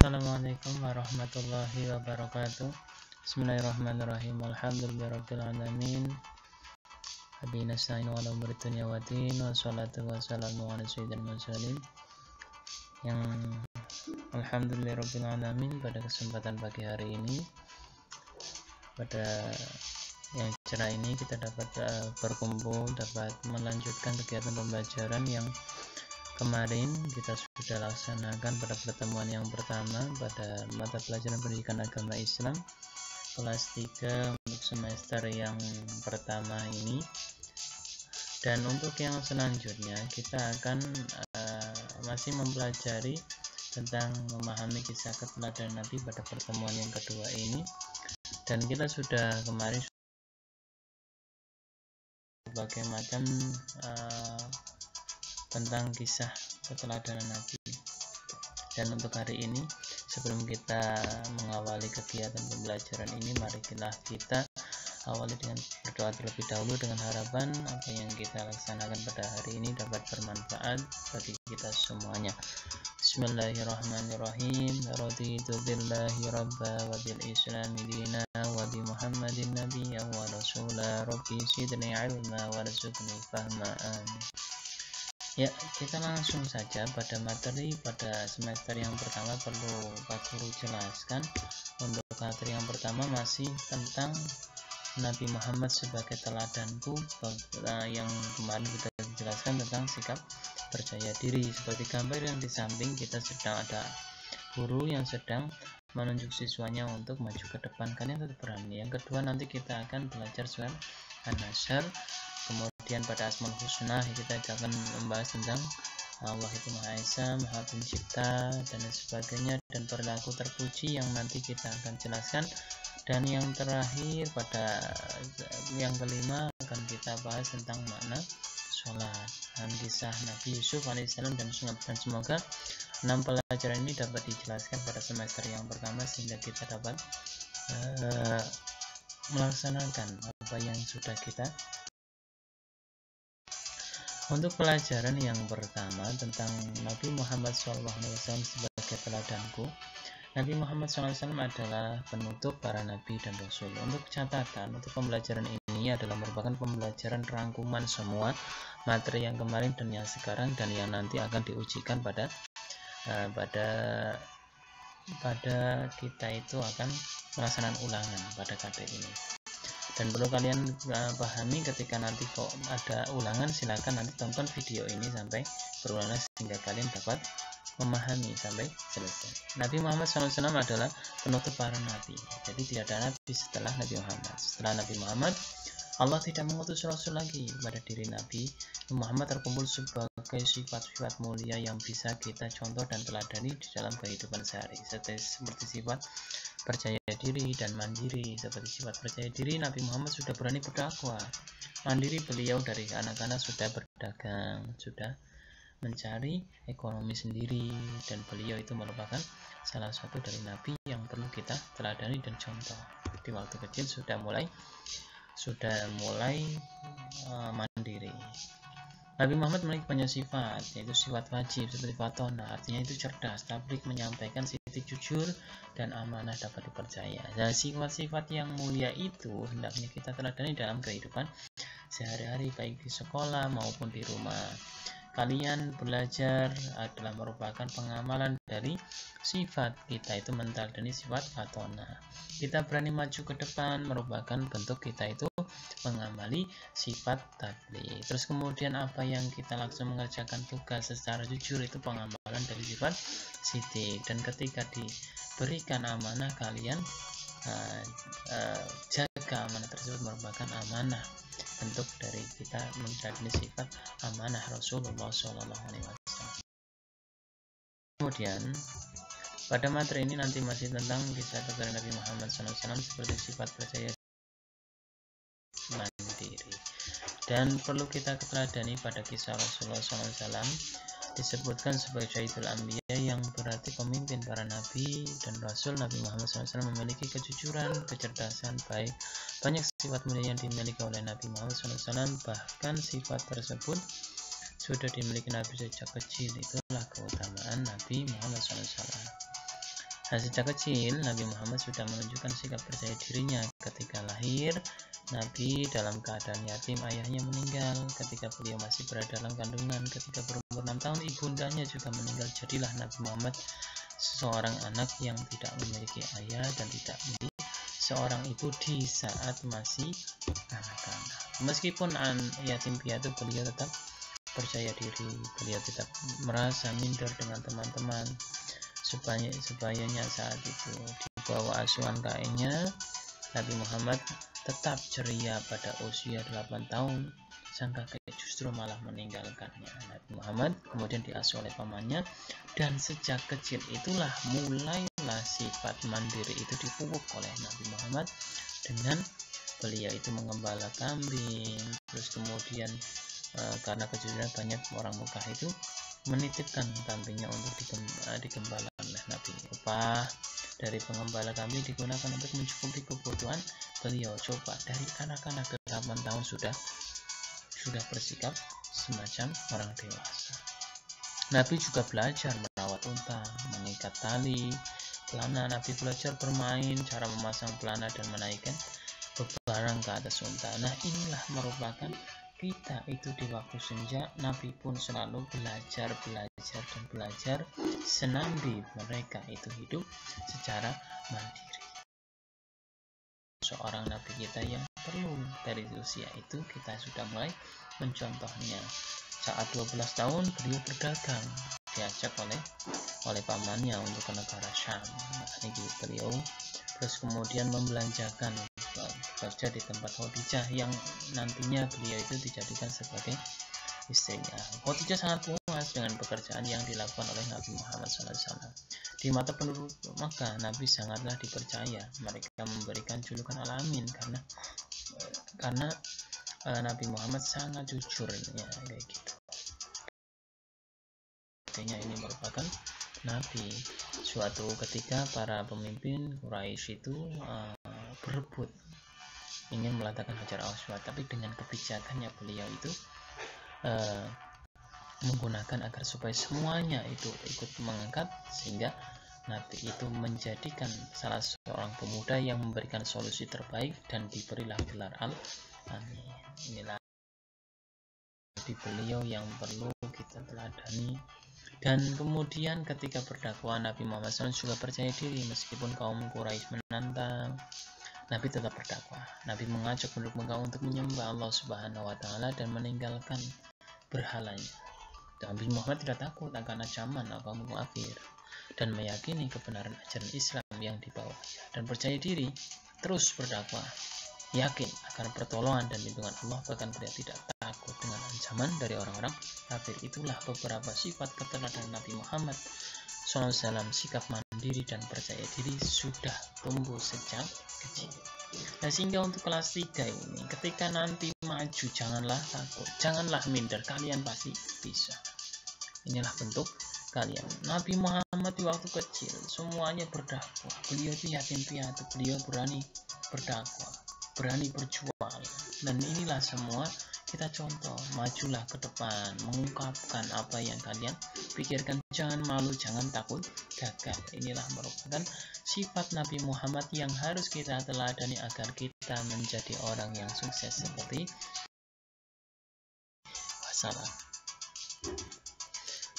Assalamualaikum warahmatullahi wabarakatuh. Bismillahirrahmanirrahim. Alhamdulillahirabbil alamin. Abi nasta'in wa ala umuri dunya waddin. Wassalatu wassalamu ala sayyidil mursalin. Yang alhamdulillahirabbil alamin, pada kesempatan pagi hari ini, pada yang cerah ini, kita dapat berkumpul, dapat melanjutkan kegiatan pembelajaran yang kemarin kita sudah laksanakan pada pertemuan yang pertama pada mata pelajaran pendidikan agama Islam kelas 3 untuk semester yang pertama ini. Dan untuk yang selanjutnya kita akan masih mempelajari tentang memahami kisah keteladanan Nabi pada pertemuan yang kedua ini. Dan kita sudah kemarin berbagai macam tentang kisah keteladanan Nabi. Dan untuk hari ini, sebelum kita mengawali kegiatan pembelajaran ini, mari kita awali dengan berdoa terlebih dahulu dengan harapan apa yang kita laksanakan pada hari ini dapat bermanfaat bagi kita semuanya. Bismillahirrahmanirrahim. Raditu billahi rabba wa bil islami dina wa bi muhammadin nabiyya wa rasula. Rabbi zidni ilma warzuqni fahma. Amin. Ya, kita langsung saja pada materi pada semester yang pertama. Perlu Pak Guru jelaskan, untuk materi yang pertama masih tentang Nabi Muhammad sebagai teladanku, yang kemarin kita jelaskan tentang sikap percaya diri. Seperti gambar yang di samping, kita sedang ada guru yang sedang menunjuk siswanya untuk maju ke depan. Kalian tetap berani. Yang kedua, nanti kita akan belajar soal An-Nasyr. Kemudian pada Asmaul Husna kita akan membahas tentang Allah itu Maha Esa, Maha Pencipta, dan sebagainya, dan perilaku terpuji yang nanti kita akan jelaskan. Dan yang terakhir pada yang kelima akan kita bahas tentang makna sholat dan kisah Nabi Yusuf alaihissalam dan sunat. Dan semoga 6 pelajaran ini dapat dijelaskan pada semester yang pertama sehingga kita dapat melaksanakan apa yang sudah kita. Untuk pelajaran yang pertama tentang Nabi Muhammad SAW sebagai teladanku. Nabi Muhammad SAW adalah penutup para nabi dan rasul. Untuk catatan, untuk pembelajaran ini adalah merupakan pembelajaran rangkuman semua materi yang kemarin dan yang sekarang, dan yang nanti akan diujikan pada kita itu akan melaksanakan ulangan pada KT ini. Dan perlu kalian pahami, ketika nanti kok ada ulangan, silakan nanti tonton video ini sampai berulang sehingga kalian dapat memahami sampai selesai. Nabi Muhammad SAW adalah penutup para nabi. Jadi tidak ada nabi setelah Nabi Muhammad. Setelah Nabi Muhammad, Allah tidak mengutus rasul lagi. Pada diri Nabi Muhammad terkumpul sebagai sifat-sifat mulia yang bisa kita contoh dan teladani di dalam kehidupan sehari, seperti sifat percaya diri dan mandiri. Seperti sifat percaya diri, Nabi Muhammad sudah berani berdakwah. Mandiri, beliau dari anak-anak sudah berdagang, sudah mencari ekonomi sendiri, dan beliau itu merupakan salah satu dari nabi yang perlu kita teladani dan contoh. Di waktu kecil sudah mulai mandiri. Nabi Muhammad memiliki banyak sifat, yaitu sifat wajib seperti fatona, artinya itu cerdas, tablik, menyampaikan, sidik, jujur, dan amanah, dapat dipercaya. Nah, sifat-sifat yang mulia itu hendaknya kita teladani dalam kehidupan sehari-hari, baik di sekolah maupun di rumah. Kalian belajar adalah merupakan pengamalan dari sifat kita itu menteladani sifat fatona. Kita berani maju ke depan merupakan bentuk kita itu mengamali sifat tabligh. Terus kemudian apa yang kita langsung mengerjakan tugas secara jujur itu pengamalan dari sifat sidik. Dan ketika diberikan amanah, kalian jaga amanah tersebut merupakan amanah, bentuk dari kita menjadi sifat amanah Rasulullah SAW. Kemudian pada materi ini nanti masih tentang kisah keteladanan Nabi Muhammad SAW seperti sifat percaya mandiri. Dan perlu kita keteladani pada kisah Rasulullah SAW, disebutkan sebagai Sayyidul Anbiya, yang berarti pemimpin para nabi dan rasul. Nabi Muhammad SAW memiliki kejujuran, kecerdasan, baik banyak sifat mulia yang dimiliki oleh Nabi Muhammad SAW. Bahkan sifat tersebut sudah dimiliki Nabi sejak kecil. Itulah keutamaan Nabi Muhammad SAW. Nah, sejak kecil Nabi Muhammad sudah menunjukkan sikap percaya dirinya. Ketika lahir, Nabi dalam keadaan yatim, ayahnya meninggal ketika beliau masih berada dalam kandungan. Ketika berumur 6 tahun, ibundanya juga meninggal. Jadilah Nabi Muhammad seorang anak yang tidak memiliki ayah dan tidak memiliki seorang ibu di saat masih anak-anak. Meskipun yatim piatu, beliau tetap percaya diri, beliau tetap merasa minder dengan teman-teman. Sebayanya saat itu di bawah asuhan kakeknya, Nabi Muhammad tetap ceria. Pada usia 8 tahun, sang kakek justru malah meninggalkannya. Nabi Muhammad kemudian diasuh oleh pamannya, dan sejak kecil itulah mulailah sifat mandiri itu dipupuk oleh Nabi Muhammad dengan beliau itu mengembala kambing. Terus kemudian karena kejujuran, banyak orang Mekah itu menitipkan kambingnya untuk digembala oleh Nabi. Upah dari pengembala kambing digunakan untuk mencukupi kebutuhan beliau. Coba dari anak-anak 8 tahun sudah bersikap semacam orang dewasa. Nabi juga belajar merawat unta, mengikat tali pelana. Nabi belajar bermain, cara memasang pelana dan menaikkan barang ke atas unta. Nah, inilah merupakan kita itu di waktu senja. Nabi pun selalu belajar senambi mereka itu hidup secara mandiri. Seorang Nabi kita yang perlu dari usia itu kita sudah mulai mencontohnya. Saat 12 tahun beliau berdagang, diajak oleh pamannya untuk ke negara Syam. Ini beliau terus kemudian membelanjakan, bekerja di tempat Khadijah yang nantinya beliau itu dijadikan sebagai istrinya. Khadijah sangat puas dengan pekerjaan yang dilakukan oleh Nabi Muhammad SAW. Di mata penduduk Makkah, Nabi sangatlah dipercaya. Mereka memberikan julukan Al-Amin karena Nabi Muhammad sangat jujur, ya, kayak gitu. Artinya ini merupakan Nabi. Suatu ketika para pemimpin Quraisy itu berebut ingin meletakkan Hajar Aswad, tapi dengan kebijakannya beliau itu menggunakan agar supaya semuanya itu ikut mengangkat, sehingga Nabi itu menjadikan salah seorang pemuda yang memberikan solusi terbaik dan diberilah gelar Al-Amin. Inilah Nabi beliau yang perlu kita teladani. Dan kemudian ketika berdakwah, Nabi Muhammad SAW juga percaya diri. Meskipun kaum Quraisy menantang, Nabi tetap berdakwah. Nabi mengajak penduduk Mekah untuk menyembah Allah Subhanahu wa Ta'ala dan meninggalkan berhalanya. Nabi Muhammad tidak takut akan ancaman kaum kafir dan meyakini kebenaran ajaran Islam yang dibawanya, dan percaya diri terus berdakwah, yakin akan pertolongan dan lindungan Allah, bahkan beliau tidak takut dengan ancaman dari orang-orang kafir. Itulah beberapa sifat keteladanan Nabi Muhammad SAW. Sikap mandiri dan percaya diri sudah tumbuh sejak kecil. Nah, sehingga untuk kelas 3 ini, ketika nanti maju, janganlah takut, janganlah minder, kalian pasti bisa. Inilah bentuk kalian. Nabi Muhammad di waktu kecil semuanya berdakwah. Beliau itu yatim piatu, beliau berani berdakwah, berani berjuang, dan inilah semua kita contoh. Majulah ke depan, mengungkapkan apa yang kalian pikirkan, jangan malu, jangan takut gagal. Inilah merupakan sifat Nabi Muhammad yang harus kita teladani agar kita menjadi orang yang sukses seperti wassalam.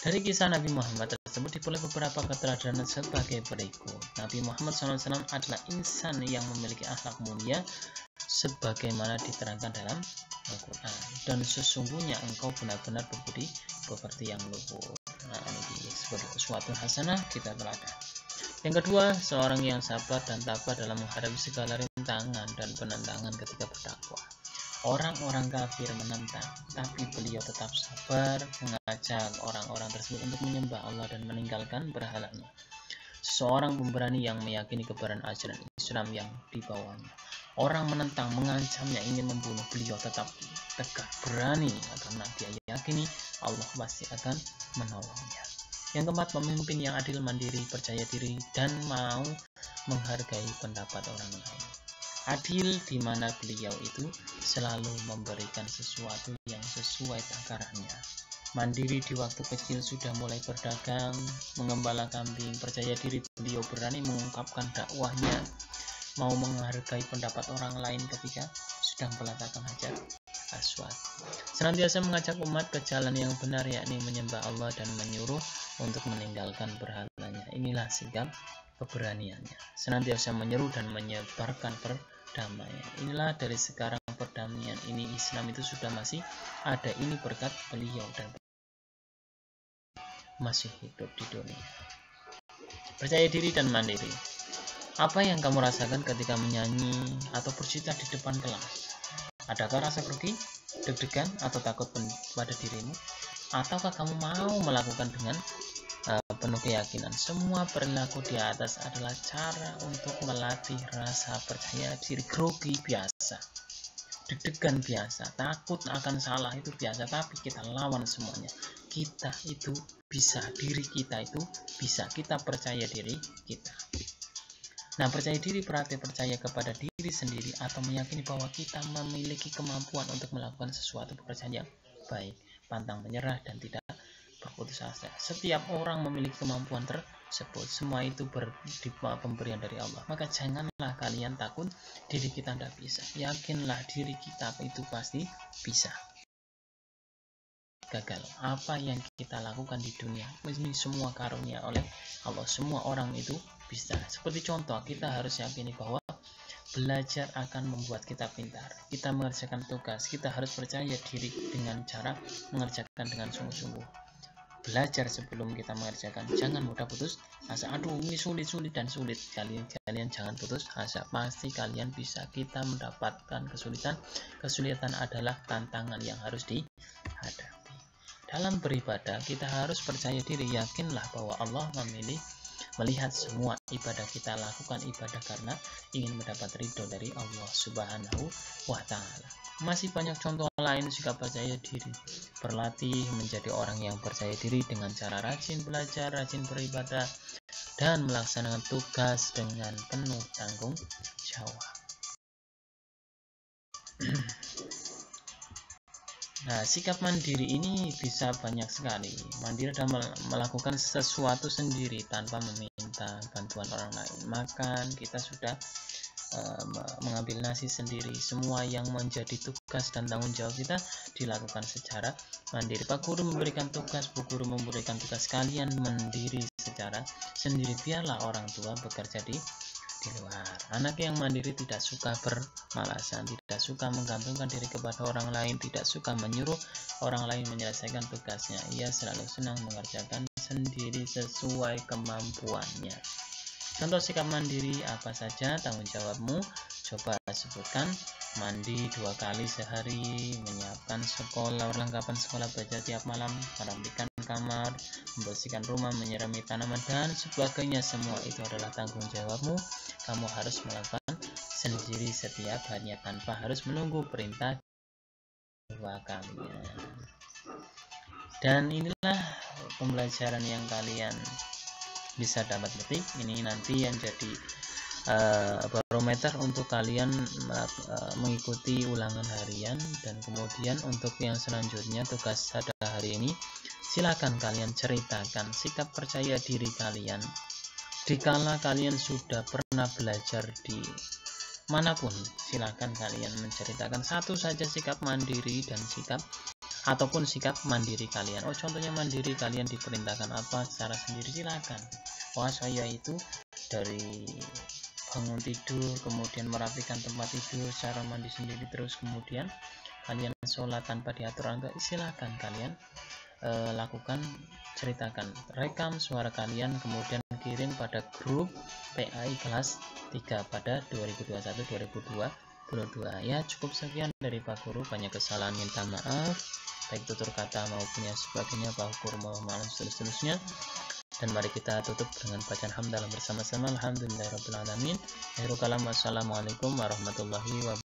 Dari kisah Nabi Muhammad tersebut diperoleh beberapa keteladanan sebagai berikut. Nabi Muhammad SAW adalah insan yang memiliki akhlak mulia sebagaimana diterangkan dalam Al-Quran. Dan sesungguhnya engkau benar-benar berbudi pekerti yang luhur. Nah, ini sebagai suatu hasanah kita teladan. Yang kedua, seorang yang sabar dan tabah dalam menghadapi segala rintangan dan penentangan ketika berdakwah. Orang-orang kafir menentang, tapi beliau tetap sabar mengajak orang-orang tersebut untuk menyembah Allah dan meninggalkan berhalanya. Seorang pemberani yang meyakini kebenaran ajaran Islam yang dibawanya. Orang menentang, mengancamnya, ingin membunuh, beliau tetap tegak berani karena dia yakini Allah pasti akan menolongnya. Yang keempat, pemimpin yang adil, mandiri, percaya diri, dan mau menghargai pendapat orang lain. Adil di mana beliau itu selalu memberikan sesuatu yang sesuai takarannya. mandiri di waktu kecil sudah mulai berdagang, mengembala kambing, percaya diri beliau berani mengungkapkan dakwahnya, mau menghargai pendapat orang lain ketika sedang melakukan hajat aswad. Senantiasa mengajak umat ke jalan yang benar, yakni menyembah Allah dan menyuruh untuk meninggalkan berhalanya. Inilah sikap keberaniannya. Senantiasa menyeru dan menyebarkan perdamaian. Inilah dari sekarang perdamaian ini Islam itu sudah masih ada, ini berkat beliau dan masih hidup di dunia. Percaya diri dan mandiri. Apa yang kamu rasakan ketika menyanyi atau bercerita di depan kelas? Adakah rasa grogi, deg-degan, atau takut pada dirimu? Ataukah kamu mau melakukan dengan penuh keyakinan? Semua perilaku di atas adalah cara untuk melatih rasa percaya diri. Grogi biasa, deg-degan biasa, takut akan salah itu biasa, tapi kita lawan semuanya. Kita itu bisa, diri kita itu bisa, kita percaya diri kita. Nah, percaya diri berarti percaya kepada diri sendiri atau meyakini bahwa kita memiliki kemampuan untuk melakukan sesuatu pekerjaan yang baik, pantang menyerah dan tidak berputus asa. Setiap orang memiliki kemampuan tersebut, semua itu pemberian dari Allah. Maka janganlah kalian takut diri kita tidak bisa. Yakinlah diri kita itu pasti bisa. Gagal apa yang kita lakukan di dunia, ini semua karunia oleh Allah. Semua orang itu bisa. Seperti contoh, kita harus yakini bahwa belajar akan membuat kita pintar. Kita mengerjakan tugas, kita harus percaya diri dengan cara mengerjakan dengan sungguh-sungguh. Belajar sebelum kita mengerjakan, jangan mudah putus asa. Aduh, ini sulit dan sulit. Kalian jangan putus asa, pasti kalian bisa. Kita mendapatkan kesulitan adalah tantangan yang harus dihadapi. Dalam beribadah, kita harus percaya diri, yakinlah bahwa Allah melihat semua ibadah kita lakukan ibadah karena ingin mendapat ridho dari Allah Subhanahu wa Ta'ala. Masih banyak contoh lain sikap percaya diri. Berlatih menjadi orang yang percaya diri dengan cara rajin belajar, rajin beribadah, dan melaksanakan tugas dengan penuh tanggung jawab. Nah, sikap mandiri ini bisa banyak sekali. Mandiri adalah melakukan sesuatu sendiri tanpa meminta bantuan orang lain. Makan, kita sudah mengambil nasi sendiri. Semua yang menjadi tugas dan tanggung jawab kita dilakukan secara mandiri. Pak guru memberikan tugas, Bu guru memberikan tugas, kalian mandiri secara sendiri. Biarlah orang tua bekerja di luar. Anak yang mandiri tidak suka bermalasan, tidak suka menggantungkan diri kepada orang lain, tidak suka menyuruh orang lain menyelesaikan tugasnya. Ia selalu senang mengerjakan sendiri sesuai kemampuannya. Contoh sikap mandiri apa saja tanggung jawabmu? Coba sebutkan. Mandi 2 kali sehari, menyiapkan sekolah, perlengkapan sekolah, belajar tiap malam, merapikan kamar, membersihkan rumah, menyirami tanaman, dan sebagainya. Semua itu adalah tanggung jawabmu. Kamu harus melakukan sendiri setiap harinya tanpa harus menunggu perintah 2 kalinya. Dan inilah pembelajaran yang kalian bisa dapat petik. Ini nanti yang jadi barometer untuk kalian mengikuti ulangan harian. Dan kemudian untuk yang selanjutnya, tugas pada hari ini, silakan kalian ceritakan sikap percaya diri kalian dikala kalian sudah pernah belajar di manapun. Silakan kalian menceritakan satu saja sikap mandiri dan sikap ataupun sikap mandiri kalian. Oh, contohnya mandiri kalian diperintahkan apa secara sendiri, silakan. Wah, saya itu dari bangun tidur, kemudian merapikan tempat tidur, cara mandi sendiri, terus kemudian kalian sholat tanpa diatur orang tua. Silakan kalian lakukan, ceritakan, rekam suara kalian, kemudian kirim pada grup PAI kelas 3 pada 2021-2022. Ya, cukup sekian dari Pak Guru. Banyak kesalahan, minta maaf, baik tutur kata maupun yang sebagainya. Pak Guru mohon maaf seterusnya. Dan mari kita tutup dengan bacaan hamdalah bersama-sama. Alhamdulillahirabbil alamin. Akhirul kalam, wassalamualaikum warahmatullahi wabarakatuh.